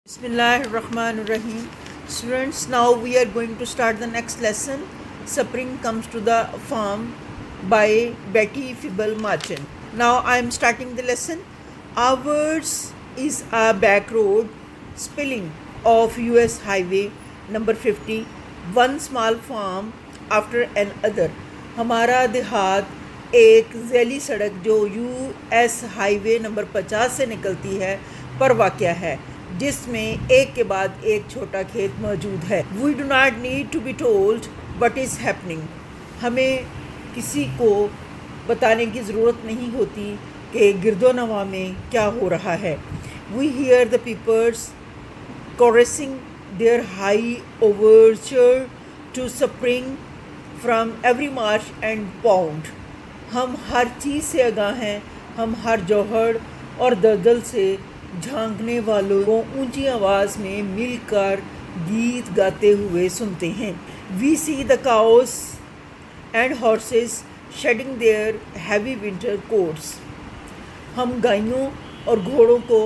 Bismillahirrahmanirrahim. Students, now we are going to start the next lesson. Spring Comes to the Farm by Betty Fibble Marchant. Now I am starting the lesson. Ours is a back road spilling off US Highway number 50, one small farm after another. ہمارا دیہات ایک ذیلی سڑک جو US high وے number 50 سے نکلتی ہے پر واقع ہے، جس میں ایک کے بعد ایک چھوٹا کھیت موجود ہے۔ We do not need to be told what is happening. ہمیں کسی کو بتانے کی ضرورت نہیں ہوتی کہ گرد و نواح میں کیا ہو رہا ہے۔ We hear the peepers chorusing their high overture to spring from every marsh and pond. ہم ہر چیز سے آگاہ ہیں، ہم ہر جوہر اور دلدل سے جھانکنے والوں کو اونچی آواز میں مل کر گیت گاتے ہوئے سنتے ہیں۔ We see the cows and horses shedding their heavy winter coats. ہم گائیوں اور گھوڑوں کو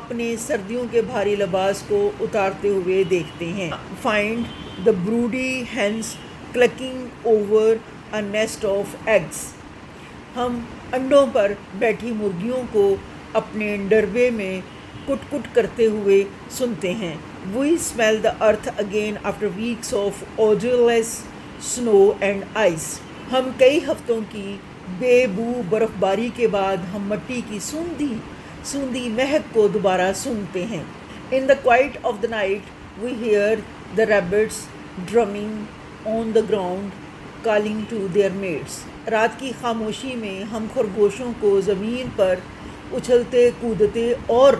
اپنے سردیوں کے بھاری لباس کو اتارتے ہوئے دیکھتے ہیں۔ Find the broody hens clucking over a nest of eggs. ہم انڈوں پر بیٹھی مرغیوں کو اپنے ڈربے میں کٹ کٹ کرتے ہوئے سنتے ہیں۔ We smell the earth again after weeks of odorless snow and ice. ہم کئی ہفتوں کی بے بو برف باری کے بعد ہم مٹی کی سوندھی مہک کو دوبارہ سونگھتے ہیں۔ In the quiet of the night we hear the rabbits drumming on the ground calling to their mates. رات کی خاموشی میں ہم خرگوشوں کو زمین پر اچھلتے کودتے اور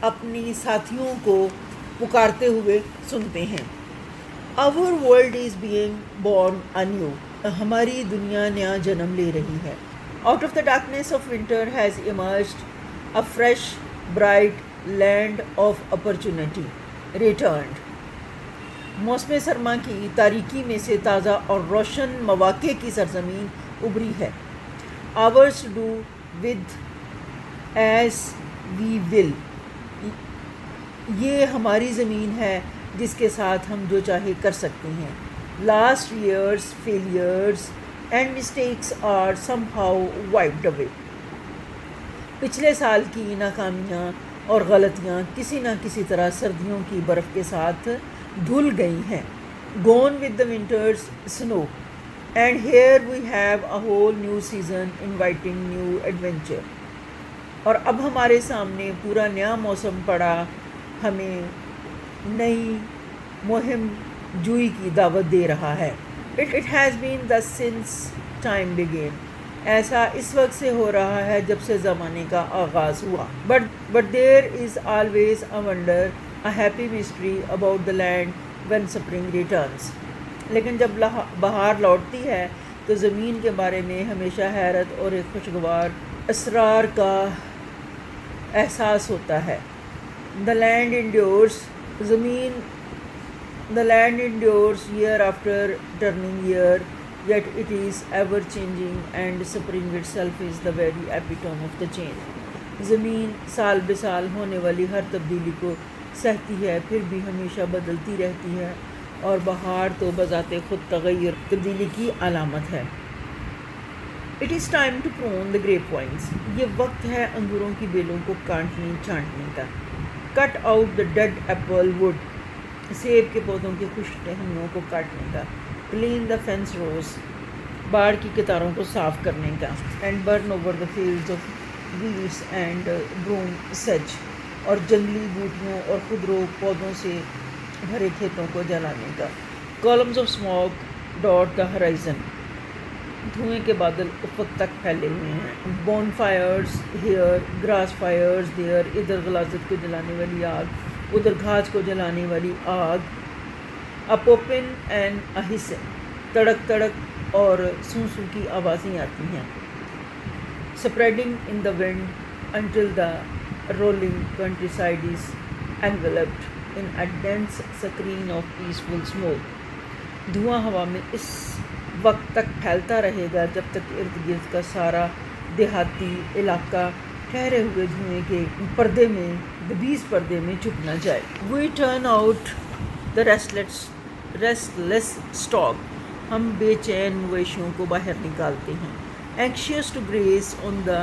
اپنی ساتھیوں کو پکارتے ہوئے سنتے ہیں۔ Our world is being born anew. ہماری دنیا نیا جنم لے رہی ہے۔ Out of the darkness of winter has emerged a fresh, bright land of opportunity. Returned. موسم سرما کی تاریکی میں سے تازہ اور روشن مواقع کی سرزمین ابھری ہے۔ Ours to do with as we will. یہ ہماری زمین ہے جس کے ساتھ ہم جو چاہے کر سکتے ہیں۔ Last year's failures and mistakes are somehow wiped away. پچھلے سال کی ناکامیاں اور غلطیاں کسی نہ کسی طرح سردیوں کی برف کے ساتھ دھل گئی ہیں۔ Gone with the winter's snow. And here we have a whole new season inviting new adventure. اور اب ہمارے سامنے پورا نیا موسم پڑا، ہمیں نئی مہم جوئی کی دعوت دے رہا ہے۔ It has been thus since time began. ایسا اس وقت سے ہو رہا ہے جب سے زمانے کا آغاز ہوا۔ But there is always a wonder, a happy mystery about the land when spring returns. لیکن جب بہار لوٹتی ہے تو زمین کے بارے میں ہمیشہ حیرت اور ایک خوشگوار اسرار کا احساس ہوتا ہے۔ The land endures. The land endures year after turning year, yet it is ever changing, and spring itself is the very epitome of the change. زمین سال بہ سال ہونے والی ہر تبدیلی کو سہتی ہے، پھر بھی ہمیشہ بدلتی رہتی ہے، اور بہار تو بذات خود تغیر تبدیلی کی علامت ہے۔ It is time to prune the grapevines. یہ وقت ہے انگوروں کی بیلوں کو کاٹنے چھانٹنے کا۔ Cut out the dead apple wood. سیب کے پودوں کی خشک ٹہنیوں کو کاٹنے کا۔ Clean the fence rows. باڑ کی قطاروں کو صاف کرنے کا۔ And burn over the fields of weeds and broom sedge. اور جنگلی بوٹیوں اور خودرو پودوں سے بھرے کھیتوں کو جلانے کا۔ Columns of smoke dot the horizon. دھوئیں کے بادل افق تک پھیلے ہوئے ہیں۔ Bonfires here, grass fires there. ادھر غلاظت کو جلانے والی آگ، ادھر گھاس کو جلانے والی آگ۔ A popping and a hissing. تڑک تڑک اور سوں سوں کی آوازیں آتی ہیں۔ Spreading in the wind until the rolling countryside is enveloped in a dense screen of peaceful smoke. دھواں ہوا میں اس وقت تک پھیلتا رہے گا جب تک ارد گرد کا سارا دیہاتی علاقہ ٹھہرے ہوئے دھوئیں کے پردے میں دبیز پردے میں چھپ نہ جائے. We turn out the restless stock. ہم بے چین مویشیوں کو باہر نکالتے ہیں. Anxious to graze on the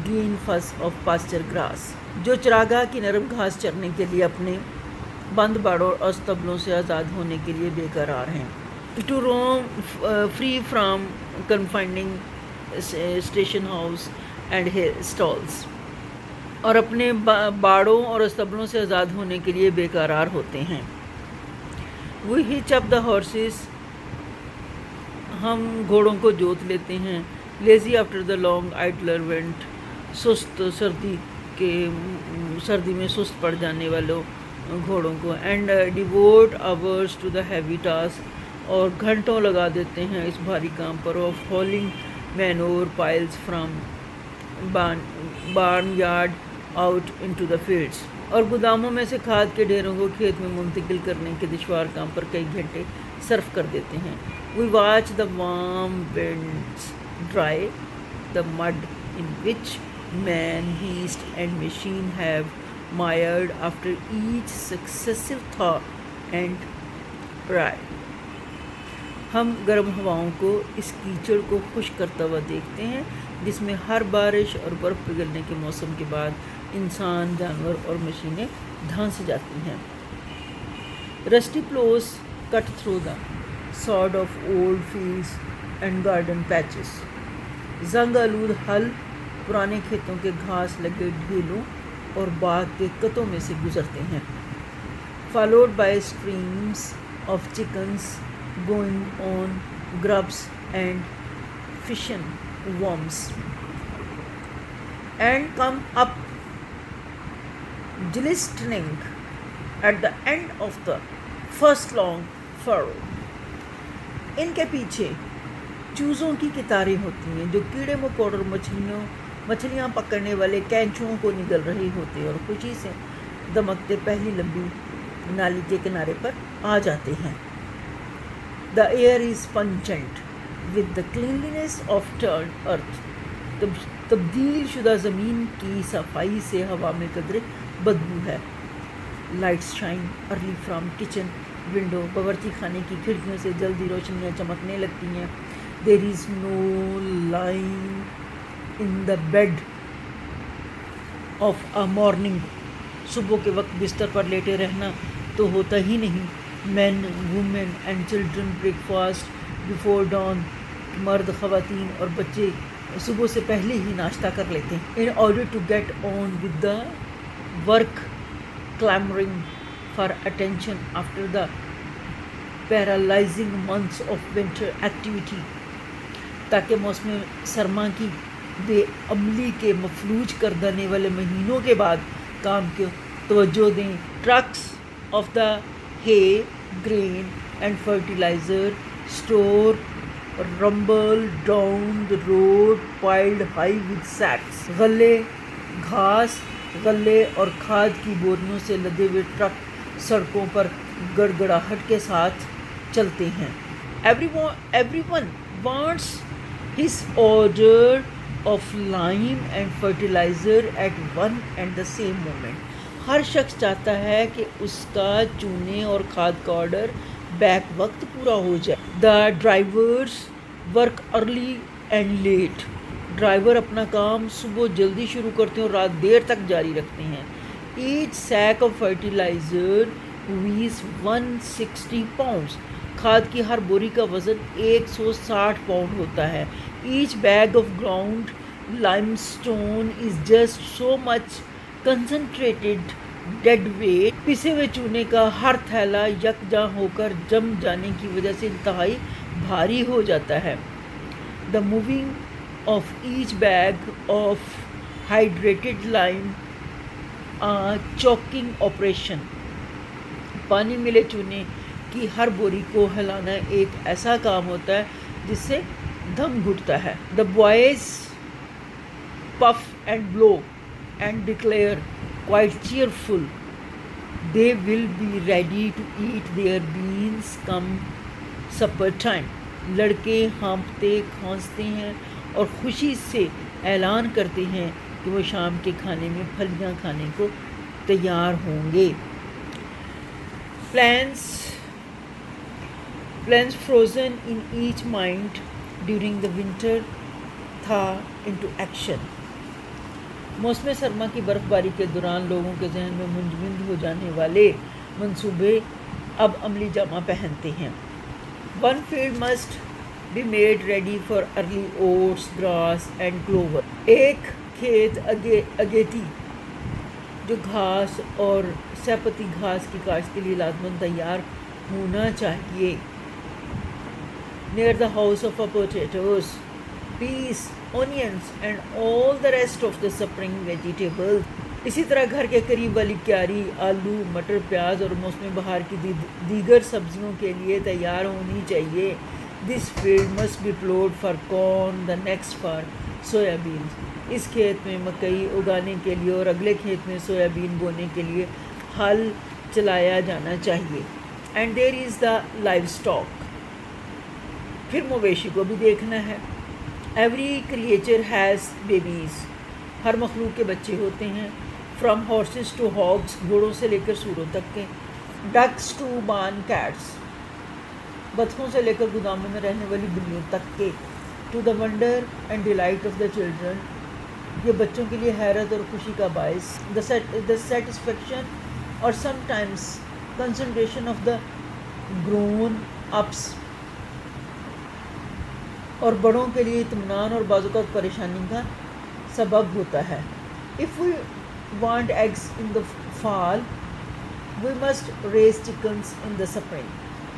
green fuzz of pasture grass. جو چراگاہ کی نرم گھاس چرنے کے لیے اپنے بند باڑوں اور استبلوں سے آزاد ہونے کے لیے بے قرار ہیں. To roam free from confining station house and stalls. اور اپنے باڑوں اور استبلوں سے آزاد ہونے کے لیے بے قرار ہوتے ہیں. We hitch up the horses. ہم گھوڑوں کو جوت لیتے ہیں. Lazy after the long idler went. سست سردی میں سست پڑ جانے والوں گھوڑوں کو. And devote hours to the heavy task. اور گھنٹوں لگا دیتے ہیں اس بھاری کام پر. Of hauling manure piles from barn yard out into the fields. اور گوداموں میں سے کھاد کے ڈھیروں کو کھیت میں منتقل کرنے کے دشوار کام پر کئی گھنٹے صرف کر دیتے ہیں. We watch the warm winds dry the mud in which man, beast and machine have mired after each successive thaw and ride. ہم گرم ہواؤں کو اس کیچڑ کو خشک کرتا ہوا دیکھتے ہیں جس میں ہر بارش اور برف پگھلنے کے موسم کے بعد انسان، جانور اور مشینیں دھانس جاتی ہیں. Rusty plows cut through the sod of old fields and garden patches. زنگ آلود ہل پرانے کھیتوں کے گھاس لگے ڈھیلوں اور باغ کے کتوں میں سے گزرتے ہیں. Followed by streams of chickens going on grubs and fishing worms, and come up glistening at the end of the first long furrow. ان کے پیچھے چوزوں کی قطاریں ہوتی ہیں جو کیڑے مکوڑ اور مچھلیاں پکڑنے والے کینچوؤں کو نگل رہے ہوتے اور خوشی سے دمکتے پہلی لمبی نالی کے کنارے پر آ جاتے ہیں. The air is pungent with the cleanliness of turned earth. تبدیل شدہ زمین کی صفائی سے ہوا میں قدرے بدبو ہے. Lights shine early from kitchen window. باورچی خانے کی کھڑکیوں سے جلدی روشنیاں چمکنے لگتی ہیں. There is no lying in the bed of a morning. صبح کے وقت بستر پر لیٹے رہنا تو ہوتا ہی نہیں. Men, women and children breakfast before dawn. مرد، خواتین اور بچے صبح سے پہلے ہی ناشتہ کر لیتے ہیں. In order to get on with the work, clamoring for attention after the paralyzing months of winter activity. تاکہ موسم سرما کی بے عملی کے مفلوج کر دینے والے مہینوں کے بعد کام کی توجہ دیں. Trucks of the hay, grain and fertilizer store rumble down the road piled high with sacks. غلے، گھاس، غلے اور کھاد کی بوریوں سے لدے ہوئے ٹرک سڑکوں پر گڑگڑاہٹ کے ساتھ چلتے ہیں. Everyone wants his order of lime and fertilizer at one and the same moment. ہر شخص چاہتا ہے کہ اس کا چونے اور کھاد کا آرڈر بیک وقت پورا ہو جائے. The drivers work early and late. Driver اپنا کام صبح جلدی شروع کرتے ہیں اور رات دیر تک جاری رکھتے ہیں. Each sack of fertilizer weighs 160 pounds. کھاد کی ہر بوری کا وزن 160 پاؤنڈ ہوتا ہے. Each bag of ground limestone is just so much concentrated dead weight. پسے ہوئے چونے کا ہر تھیلا یکجاں ہو کر جم جانے کی وجہ سے انتہائی بھاری ہو جاتا ہے. The moving of each bag of hydrated lime choking operation. پانی ملے چونے کی ہر بوری کو ہلانا ایک ایسا کام ہوتا ہے جس سے دم گھٹتا ہے. The boys puff and blow and declare quite cheerful they will be ready to eat their beans come supper time. لڑکے ہانپتے کھانستے ہیں اور خوشی سے اعلان کرتے ہیں کہ وہ شام کے کھانے میں پھلیاں کھانے کو تیار ہوں گے. Plans frozen in each mind during the winter thaw into action. موسم سرما کی برف باری کے دوران لوگوں کے ذہن میں منجمد ہو جانے والے منصوبے اب عملی جامہ پہنتے ہیں. One field must be made ready for early oats, grass and clover. ایک کھیت اگیتی جو گھاس اور سپتی گھاس کی کاشت کے لیے لازماً تیار ہونا چاہیے. Near the house of potatoes, peas, onions and all the rest of the spring vegetables. اسی طرح گھر کے قریب والی کیاری آلو مٹر پیاز اور موسم بہار کی دیگر سبزیوں کے لیے تیار ہونی چاہیے. This field must be plowed for corn, the next for soya beans. اس کھیت میں مکئی اگانے کے لیے اور اگلے کھیت میں سویا بین بونے کے لیے ہل چلایا جانا چاہیے. And there is the livestock. پھر مویشی کو بھی دیکھنا ہے. Every creature has babies. ہر مخلوق کے بچے ہوتے ہیں. From horses to hogs, گھوڑوں سے لے کر سوروں تک کے. Ducks to barn cats. بطخوں سے لے کر گوداموں میں رہنے والی بلیوں تک کے. To the wonder and delight of the children. یہ بچوں کے لیے حیرت اور خوشی کا باعث. The satisfaction or sometimes concentration of the grown ups. اور بڑوں کے لیے اطمینان اور بعض اوقات پریشانی کا سبب ہوتا ہے. If we want eggs in the fall, we must raise chickens in the spring.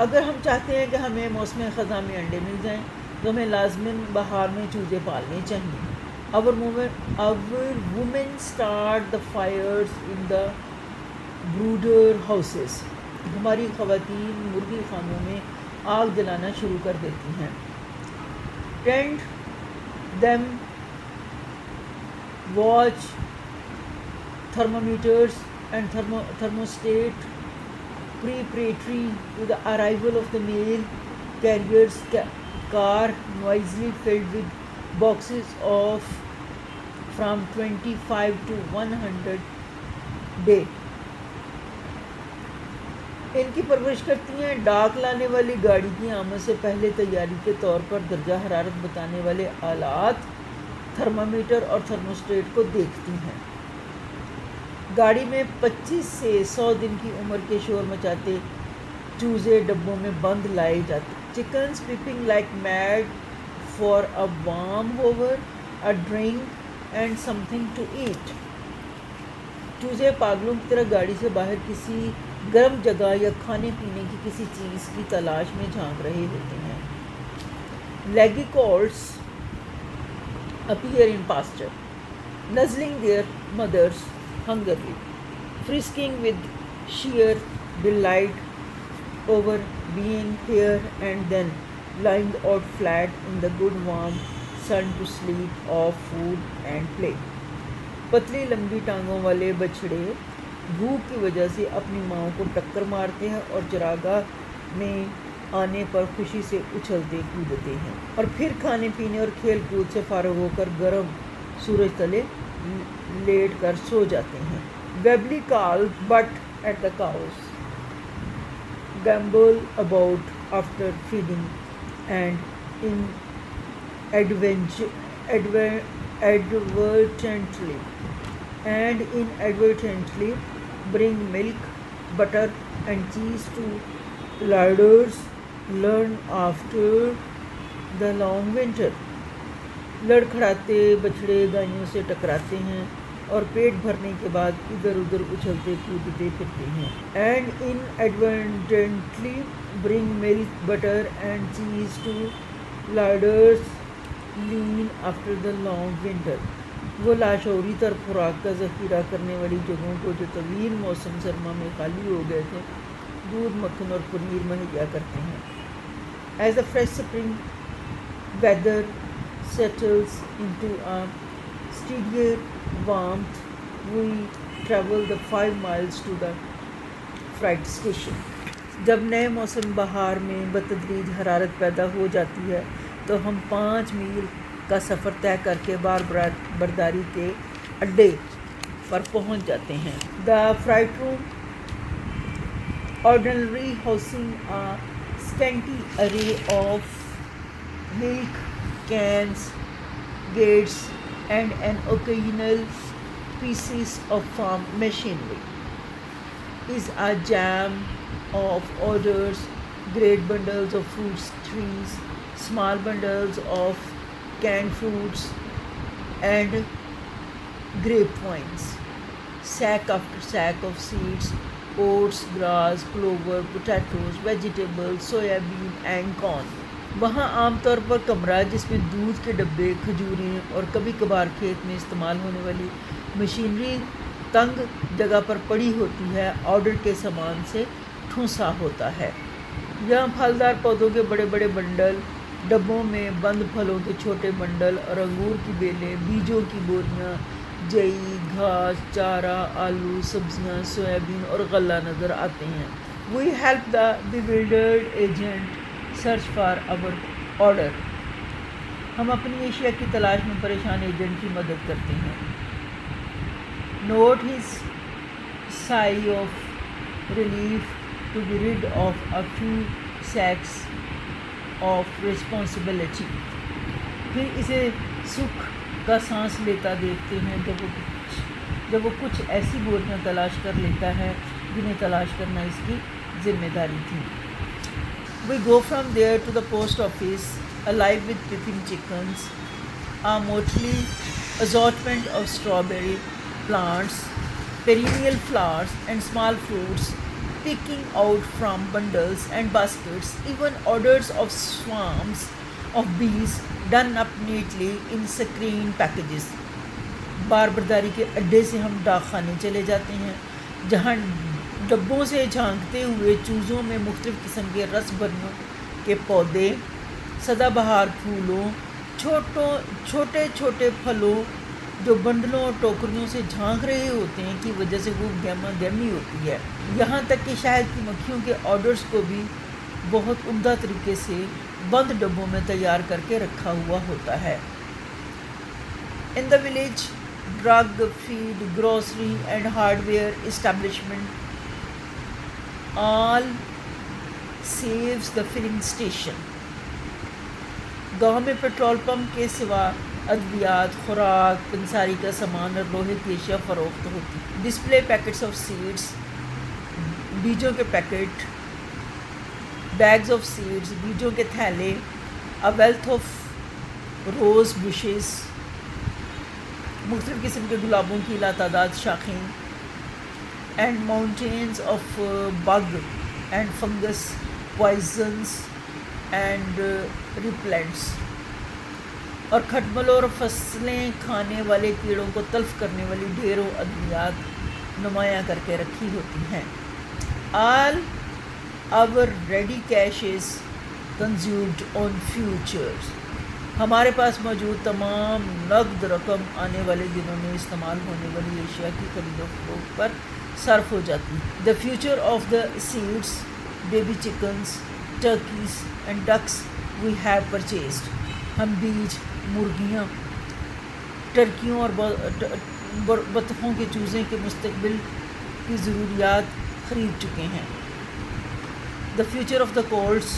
اگر ہم چاہتے ہیں کہ ہمیں موسم خزاں میں انڈے مل جائیں تو ہمیں لازماً بہار میں چوزے پالنے چاہیے. Our women start the fires in the brooder houses. ہماری خواتین مرغی خانوں میں آگ جلانا شروع کر دیتی ہیں. Tend them, watch thermometers and thermostat preparatory to the arrival of the mail carrier's car noisily filled with boxes of from 25 to 100 day. ان کی پرورش کرتی ہیں. ڈاک لانے والی گاڑی کی آمد سے پہلے تیاری کے طور پر درجہ حرارت بتانے والے آلات تھرمامیٹر اور تھرموسٹیٹ کو دیکھتی ہیں. گاڑی میں 25 سے 100 دن کی عمر کے شور مچاتے چوزے ڈبوں میں بند لائے جاتے. Chickens peeping like mad for a warm over, a drink and something to eat. چوزے پاگلوں کی طرح گاڑی سے باہر کسی گرم جگہ یا کھانے پینے کی کسی چیز کی تلاش میں جھانک رہے ہوتے ہیں. Leggy colts appear in pasture, nuzzling their mothers hungrily, frisking with sheer delight over being here and then lying out flat in the good warm sun to sleep off food and play. پتلی لمبی ٹانگوں والے بچھڑے بھوک کی وجہ سے اپنی ماؤں کو ٹکر مارتے ہیں اور چراگاہ میں آنے پر خوشی سے اچھلتے کودتے ہیں اور پھر کھانے پینے اور کھیل کود سے فارغ ہو کر گرم سورج تلے لیٹ کر سو جاتے ہیں. Webbly calves butt at the cows, gambol about after feeding and inadvertently bring milk, butter and cheese to larders learn after the long winter. لڑکھڑاتے بچڑے گائیوں سے ٹکراتے ہیں اور پیٹ بھرنے کے بعد ادھر ادھر اچھلتے کودتے پھرتے ہیں. And inadvertently bring milk, butter and cheese to larders lean after the long winter. وہ لاشعوری طر خوراک کا ذخیرہ کرنے والی جگہوں کو جو طویل موسم سرما میں خالی ہو گئے تھے دودھ مکھن اور پنیر مہیا کرتے ہیں. As the fresh spring weather settles into a steadier warmth, we travel the 5 miles to the freight station. جب نئے موسم بہار میں بتدریج حرارت پیدا ہو جاتی ہے تو ہم 5 میل کا سفر طے کر کے بار برداری کے اڈے پر پہنچ جاتے ہیں. The freight room, ordinarily housing a scanty array of milk cans, gates, and an occasional pieces of farm machinery, is a jam of orders, great bundles of fruit trees, small bundles of canned fruits and grapevines, sack after sack of seeds, oats, grass, clover, potatoes, vegetables, soya bean and corn. وہاں عام طور پر کمرہ جس میں دودھ کے ڈبے، کھجوریں اور کبھی کبھار کھیت میں استعمال ہونے والی مشینری تنگ جگہ پر پڑی ہوتی ہے، آرڈر کے سامان سے ٹھونسا ہوتا ہے. یہاں پھلدار پودوں کے بڑے بڑے بنڈل، ڈبوں میں بند پھلوں کے چھوٹے بنڈل اور انگور کی بیلیں، بیجوں کی بوریاں، جئی، گھاس، چارہ، آلو، سبزیاں، سویابین اور غلہ نظر آتے ہیں. We help the bewildered agent search for our order. ہم اپنی اشیاء کی تلاش میں پریشان ایجنٹ کی مدد کرتے ہیں. Note his sigh of relief to be rid of a few sacks of responsibility. پھر اسے سکھ کا سانس لیتا دیکھتے ہیں جب وہ کچھ ایسی بوریاں تلاش کر لیتا ہے جنہیں تلاش کرنا اس کی ذمہ داری تھی. We go from there to the post office, alive with piping chickens, a motley assortment of strawberry plants, perennial flowers and small fruits peeking out from bundles and baskets, even orders of swarms of bees done up neatly in saccharine packages. بار برداری کے اڈے سے ہم ڈاک خانے چلے جاتے ہیں جہاں ڈبوں سے جھانکتے ہوئے چوزوں میں مختلف قسم کے رس بھروں کے پودے، سدا بہار پھولوں، چھوٹے چھوٹے پھلوں جو بنڈلوں اور ٹوکریوں سے جھانک رہے ہوتے ہیں کی وجہ سے وہ گہما گہمی ہوتی ہے. یہاں تک کہ شہد کی مکھیوں کے آرڈرز کو بھی بہت عمدہ طریقے سے بند ڈبوں میں تیار کر کے رکھا ہوا ہوتا ہے. In the village, drug, feed, grocery and hardware establishment all saves the filling station. گاؤں میں پیٹرول پمپ کے سوا ادویات، خوراک، پنساری کا سامان اور لوہے کی اشیاء فروخت ہوتی. ڈسپلے پیکٹس آف سیڈس، بیجوں کے پیکٹ، بیگز آف سیڈس، بیجوں کے تھیلے، a wealth of rose bushes, مختلف قسم کے گلابوں کی لاتعداد شاخیں، and mountains of bug and fungus, poisons and repellents, اور کھٹملوں اور فصلیں کھانے والے کیڑوں کو تلف کرنے والی ڈھیروں ادویات نمایاں کر کے رکھی ہوتی ہیں. All our ready cash is consumed on futures. ہمارے پاس موجود تمام نقد رقم آنے والے دنوں میں استعمال ہونے والی اشیاء کی خرید و فروخت پر صرف ہو جاتی. The future of the seeds, baby chickens, turkeys and ducks we have purchased. ہم بیج، مرغیاں، ٹرکیوں اور بطخوں کے چوزے کے مستقبل کی ضروریات خرید چکے ہیں. The future of the colts،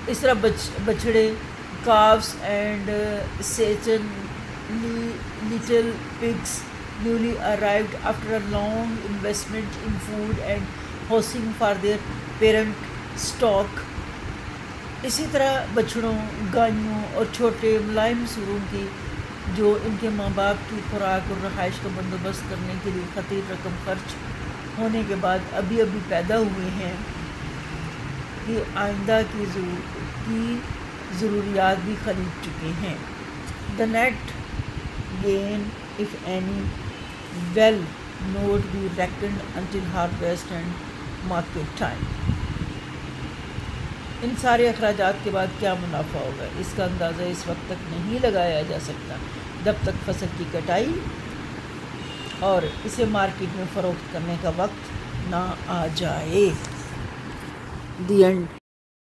اس طرح بچڑے، calves and Satan little pigs newly arrived after a long investment in food and housing for their parent stock. اسی طرح بچڑوں، گائیوں اور چھوٹے ملائم سوروں کی جو ان کے ماں باپ کی خوراک اور رہائش کا بندوبست کرنے کے لیے خطیر رقم خرچ ہونے کے بعد ابھی پیدا ہوئے ہیں، کہ آئندہ کی ضروریات بھی خرید چکے ہیں. The net gain, if any, will not be reckoned until harvest and market time. ان سارے اخراجات کے بعد کیا منافع ہوگا، اس کا اندازہ اس وقت تک نہیں لگایا جا سکتا جب تک فصل کی کٹائی اور اسے مارکیٹ میں فروخت کرنے کا وقت نہ آ جائے. The end.